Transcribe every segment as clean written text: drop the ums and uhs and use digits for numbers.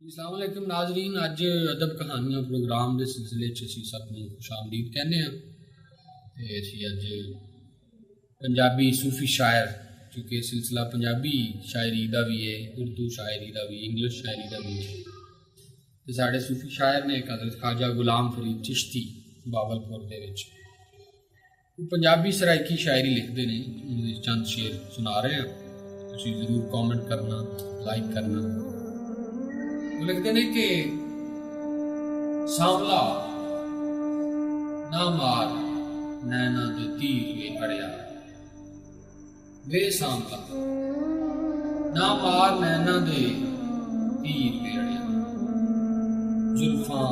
السلام علیکم ناظرین، اج ادب کہانیاں پروگرام کے سلسلے اسی سب کو خوش آمدید کہنے ہیں۔ اسی اج پنجابی صوفی شاعر، چونکہ سلسلہ پنجابی شاعری کا بھی ہے، اردو شاعری کا بھی، انگلش شاعری کا بھی ہے۔ سارے صوفی شاعر نے ایک حضرت خواجہ غلام فرید چشتی باولپور دے وچ پنجابی سرائکی شاعری لکھتے ہیں۔ چند شعر سنا رہے ہیں، تسی ضرور کامنٹ کرنا، لائک کرنا۔ وہ لکھتے ہیں کہ سانولا نہ مار نینا دے تیر وے اڑیا، وے سانولا نہ مار نینا دے تیر وے اڑیا، زلفاں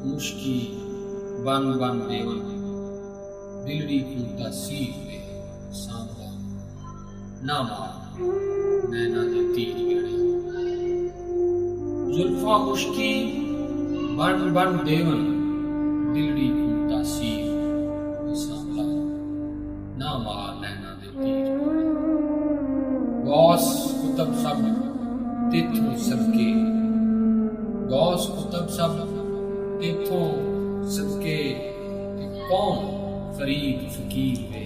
مشکی بن بن دیون، دلڑی کیوں تاثیر وے سانولا نہ مار نینا دے تیر وے اڑیا، زلفاں مشکی بن بن دیون، دلڑی کیوں تاثیر وے سانولا نہ مار نینا دے تیر وے اڑیا، غوث کتب سب تیتھوں صدقے، غوث کتب سب تیتھوں صدقے، کون فرید فقیر وے